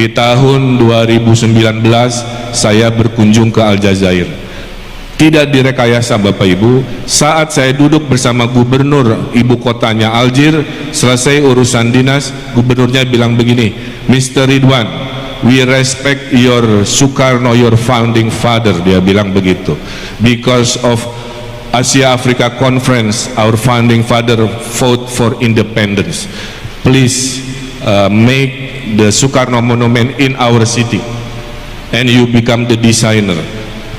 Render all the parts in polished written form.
Di tahun 2019 saya berkunjung ke Aljazair. Tidak direkayasa Bapak Ibu, saat saya duduk bersama gubernur ibu kotanya Algier, selesai urusan dinas, gubernurnya bilang begini, Mr. Ridwan, we respect your Sukarno, your founding father, dia bilang begitu. Because of Asia Africa Conference, our founding father fought for independence. Please make the Sukarno Monument in our city, and you become the designer.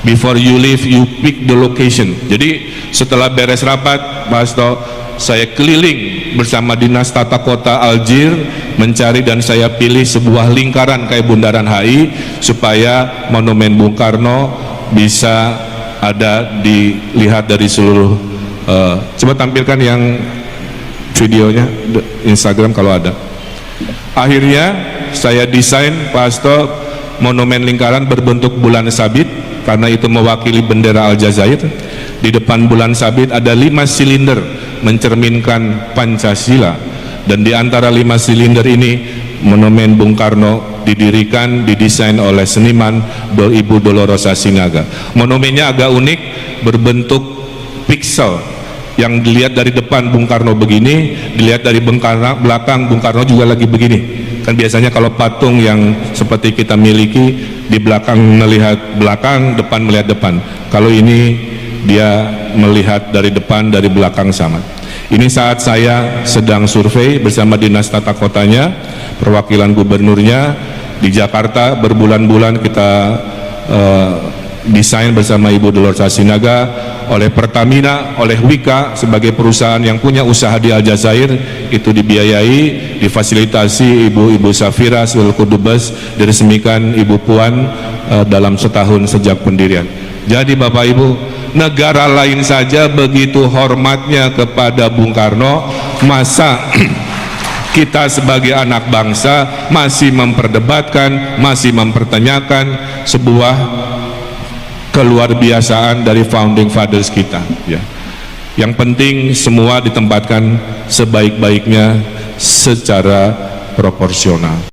Before you leave, you pick the location. Jadi setelah beres rapat, Pak Hasto, saya keliling bersama dinas tata kota Algier mencari dan saya pilih sebuah lingkaran kayak Bundaran HI supaya monumen Bung Karno bisa ada dilihat dari seluruh. Coba tampilkan yang videonya Instagram kalau ada. Akhirnya saya desain, Pak Hasto, monumen lingkaran berbentuk bulan sabit karena itu mewakili bendera Aljazair. Di depan bulan sabit ada 5 silinder mencerminkan Pancasila, dan di antara 5 silinder ini monumen Bung Karno didirikan, didesain oleh seniman Ibu Dolorosa Sinaga. Monumennya agak unik, berbentuk piksel. Yang dilihat dari depan Bung Karno begini, dilihat dari belakang Bung Karno juga lagi begini. Kan biasanya kalau patung yang seperti kita miliki, di belakang melihat belakang, depan melihat depan. Kalau ini dia melihat dari depan, dari belakang sama. Ini saat saya sedang survei bersama dinas tata kotanya, perwakilan gubernurnya di Jakarta, berbulan-bulan kita desain bersama Ibu Dolorosa Sinaga, oleh Pertamina, oleh Wika sebagai perusahaan yang punya usaha di Aljazair, itu dibiayai, difasilitasi Ibu Safira selaku Dubes, diresmikan Ibu Puan dalam setahun sejak pendirian. Jadi Bapak Ibu, negara lain saja begitu hormatnya kepada Bung Karno, masa kita sebagai anak bangsa masih memperdebatkan, masih mempertanyakan sebuah keluar biasaan dari founding fathers kita, ya. Yang penting semua ditempatkan sebaik-baiknya secara proporsional.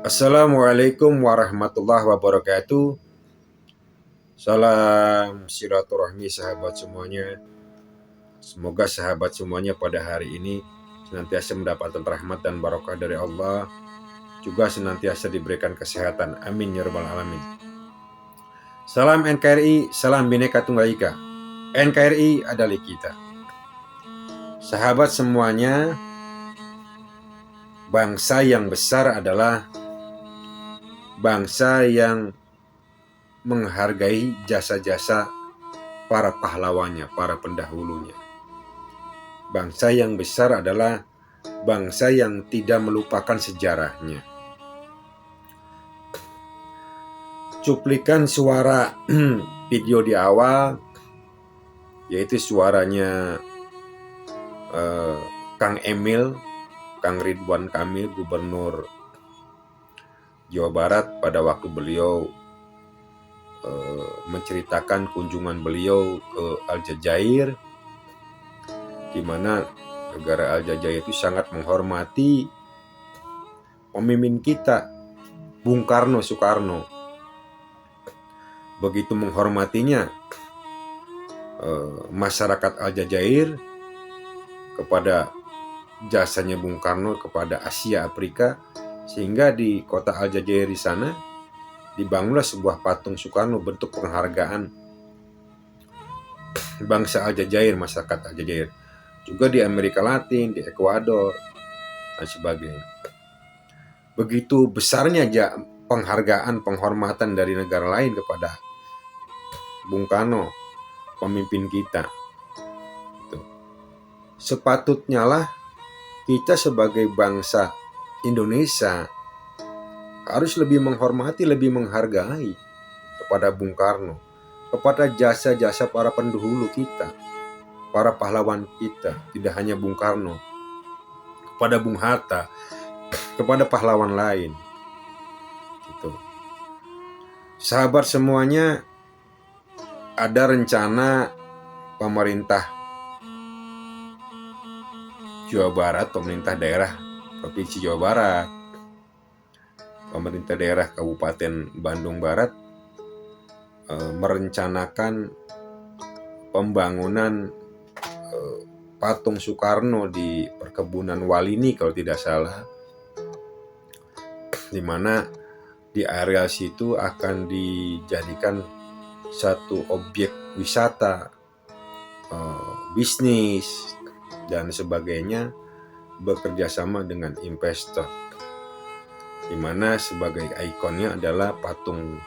Assalamualaikum warahmatullahi wabarakatuh. Salam silaturahmi sahabat semuanya. Semoga sahabat semuanya pada hari ini senantiasa mendapatkan rahmat dan barokah dari Allah, juga senantiasa diberikan kesehatan. Amin ya rabbal alamin. Salam NKRI, salam Bhinneka Tunggal Ika. NKRI adalah kita. Sahabat semuanya, bangsa yang besar adalah bangsa yang menghargai jasa-jasa para pahlawannya, para pendahulunya. Bangsa yang besar adalah bangsa yang tidak melupakan sejarahnya. Cuplikan suara video di awal, yaitu suaranya Kang Emil, Kang Ridwan Kamil, Gubernur Jawa Barat, pada waktu beliau menceritakan kunjungan beliau ke Aljazair, di mana negara Aljazair itu sangat menghormati pemimpin kita, Bung Karno Soekarno. Begitu menghormatinya masyarakat Aljazair kepada jasanya Bung Karno kepada Asia Afrika, sehingga di kota Aljazair di sana dibangunlah sebuah patung Soekarno, bentuk penghargaan bangsa Aljazair, masyarakat Aljazair. Juga di Amerika Latin, di Ekuador, dan sebagainya. Begitu besarnya penghargaan, penghormatan dari negara lain kepada Bung Karno, pemimpin kita. Sepatutnya lah kita sebagai bangsa Indonesia harus lebih menghormati, lebih menghargai kepada Bung Karno, kepada jasa-jasa para pendahulu kita, para pahlawan kita, tidak hanya Bung Karno, kepada Bung Hatta, kepada pahlawan lain. Gitu. Sahabat semuanya, ada rencana pemerintah Jawa Barat, pemerintah daerah Provinsi Jawa Barat, pemerintah daerah Kabupaten Bandung Barat merencanakan pembangunan patung Soekarno di perkebunan Walini kalau tidak salah, di mana di area situ akan dijadikan satu objek wisata, bisnis dan sebagainya, bekerja sama dengan investor, di mana sebagai ikonnya adalah patung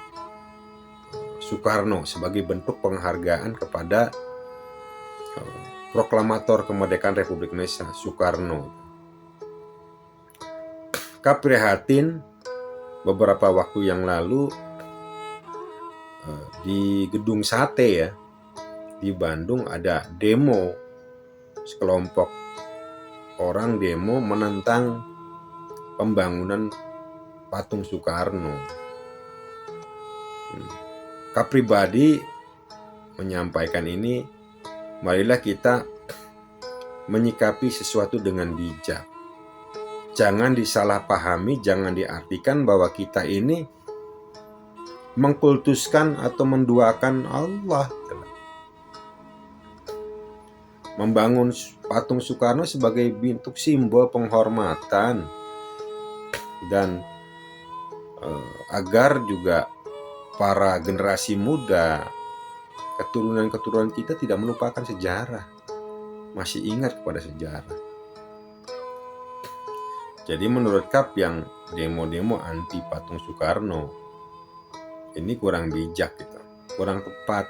Soekarno sebagai bentuk penghargaan kepada proklamator kemerdekaan Republik Indonesia Soekarno. Kaprihatin, beberapa waktu yang lalu di Gedung Sate ya, di Bandung ada demo, sekelompok orang demo menentang pembangunan patung Soekarno. Kak pribadi menyampaikan ini, marilah kita menyikapi sesuatu dengan bijak. Jangan disalahpahami, jangan diartikan bahwa kita ini mengkultuskan atau menduakan Allah. Membangun patung Soekarno sebagai bentuk simbol penghormatan dan agar juga para generasi muda, keturunan-keturunan kita tidak melupakan sejarah, masih ingat kepada sejarah. Jadi menurut Kap yang demo-demo anti patung Soekarno ini kurang bijak gitu, kurang tepat.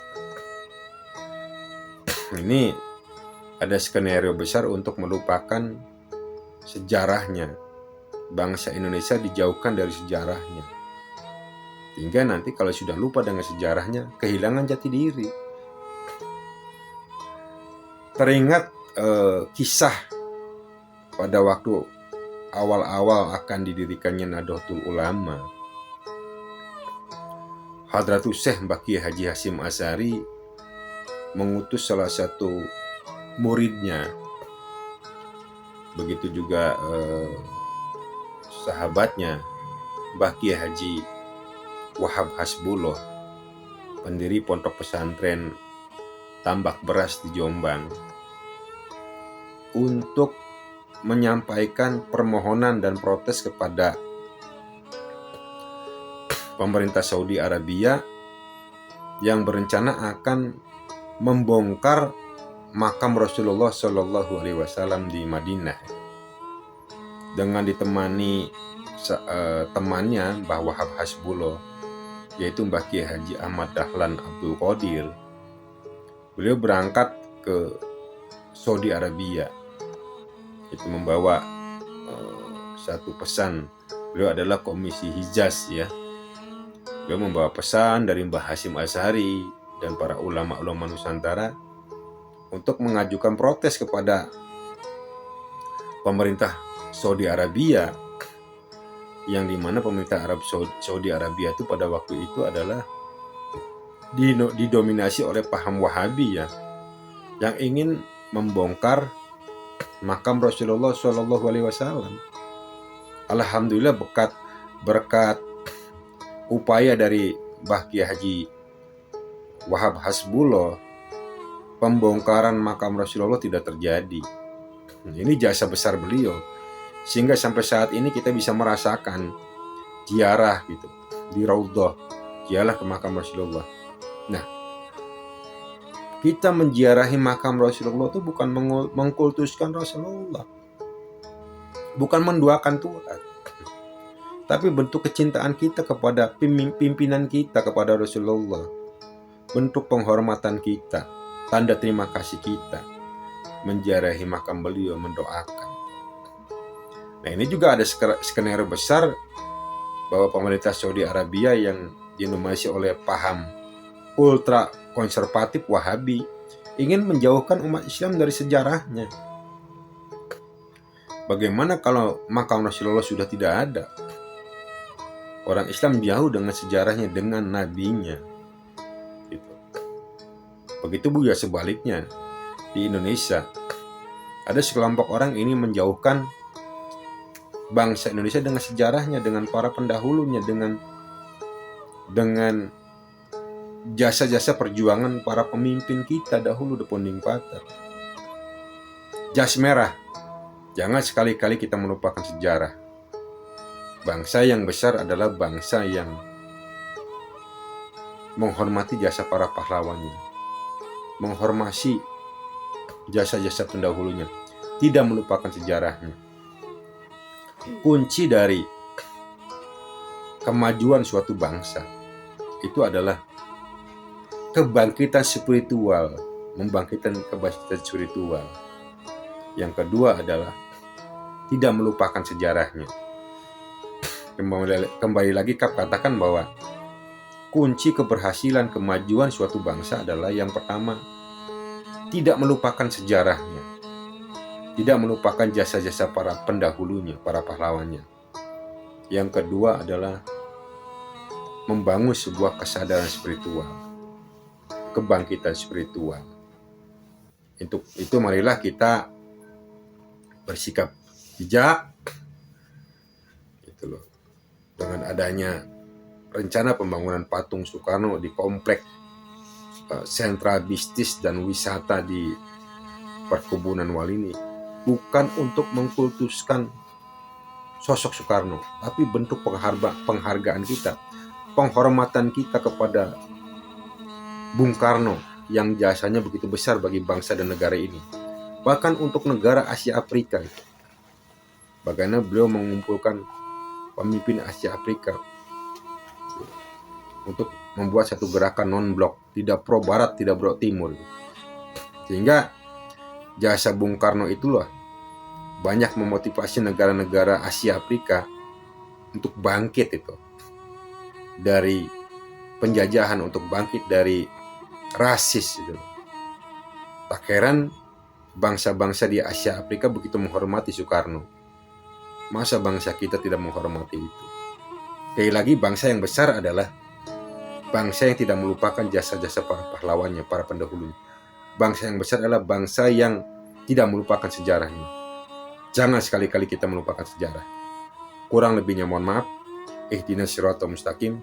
Ini ada skenario besar untuk melupakan sejarahnya. Bangsa Indonesia dijauhkan dari sejarahnya. Hingga nanti kalau sudah lupa dengan sejarahnya, kehilangan jati diri. Teringat kisah pada waktu awal-awal akan didirikannya Nahdlatul Ulama. Hadratus Syekh Mbah Kiai Haji Hasyim Asy'ari mengutus salah satu muridnya, begitu juga sahabatnya Mbah Kiai Haji Wahab Hasbullah, pendiri pondok pesantren Tambak Beras di Jombang, untuk menyampaikan permohonan dan protes kepada pemerintah Saudi Arabia yang berencana akan membongkar makam Rasulullah Shallallahu Alaihi Wasallam di Madinah, dengan ditemani temannya Mbah Wahab Hasbullah, yaitu Mbah Kiai Haji Ahmad Dahlan Abdul Qadir. Beliau berangkat ke Saudi Arabia, itu membawa satu pesan. Beliau adalah Komisi Hijaz ya. Beliau membawa pesan dari Mbah Hasyim Asy'ari dan para ulama-ulama Nusantara untuk mengajukan protes kepada pemerintah Saudi Arabia, yang dimana pemerintah Saudi Arabia itu pada waktu itu adalah didominasi oleh paham Wahabi ya, yang ingin membongkar makam Rasulullah Shallallahu Alaihi Wasallam. Alhamdulillah berkat upaya dari Mbah Kiai Haji Wahab Hasbullah, pembongkaran makam Rasulullah tidak terjadi. Ini jasa besar beliau, sehingga sampai saat ini kita bisa merasakan ziarah gitu di Raudhah, ziarah ke makam Rasulullah. Nah, kita menziarahi makam Rasulullah itu bukan mengkultuskan Rasulullah, bukan menduakan Tuhan, tapi bentuk kecintaan kita kepada pimpinan kita, kepada Rasulullah, bentuk penghormatan kita, tanda terima kasih kita, menziarahi makam beliau, mendoakan. Nah, ini juga ada skenario besar bahwa pemerintah Saudi Arabia yang didominasi oleh paham ultra konservatif Wahabi ingin menjauhkan umat Islam dari sejarahnya. Bagaimana kalau makam Rasulullah sudah tidak ada? Orang Islam jauh dengan sejarahnya, dengan nabinya. Gitu. Begitu juga sebaliknya. Di Indonesia, ada sekelompok orang ini menjauhkan bangsa Indonesia dengan sejarahnya, dengan para pendahulunya, dengan jasa-jasa perjuangan para pemimpin kita dahulu, the founding father. Jas merah, jangan sekali-kali kita melupakan sejarah. Bangsa yang besar adalah bangsa yang menghormati jasa para pahlawannya, menghormati jasa-jasa pendahulunya, tidak melupakan sejarahnya. Kunci dari kemajuan suatu bangsa itu adalah kebangkitan spiritual, membangkitkan kebangkitan spiritual. Yang kedua adalah tidak melupakan sejarahnya. Kembali lagi Kap katakan bahwa kunci keberhasilan kemajuan suatu bangsa adalah yang pertama, tidak melupakan sejarahnya, tidak melupakan jasa-jasa para pendahulunya, para pahlawannya. Yang kedua adalah membangun sebuah kesadaran spiritual, kebangkitan spiritual. Itu marilah kita bersikap bijak, itu loh. Dengan adanya rencana pembangunan patung Soekarno di komplek sentra bisnis dan wisata di Perkebunan Walini, bukan untuk mengkultuskan sosok Soekarno, tapi bentuk penghargaan kita, penghormatan kita kepada Bung Karno yang jasanya begitu besar bagi bangsa dan negara ini. Bahkan untuk negara Asia Afrika, bagaimana beliau mengumpulkan pemimpin Asia Afrika untuk membuat satu gerakan non-blok, tidak pro barat, tidak pro timur. Sehingga jasa Bung Karno itulah banyak memotivasi negara-negara Asia Afrika untuk bangkit itu dari penjajahan, untuk bangkit dari rasis itu. Tak heran bangsa-bangsa di Asia Afrika begitu menghormati Soekarno. Masa bangsa kita tidak menghormati itu? Sekali lagi, bangsa yang besar adalah bangsa yang tidak melupakan jasa-jasa para pahlawannya, para pendahulunya. Bangsa yang besar adalah bangsa yang tidak melupakan sejarahnya. Jangan sekali-kali kita melupakan sejarah. Kurang lebihnya mohon maaf. Ihdinas siratal mustaqim.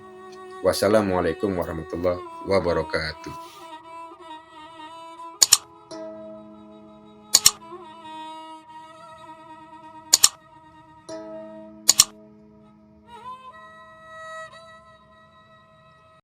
Wassalamualaikum warahmatullahi wabarakatuh.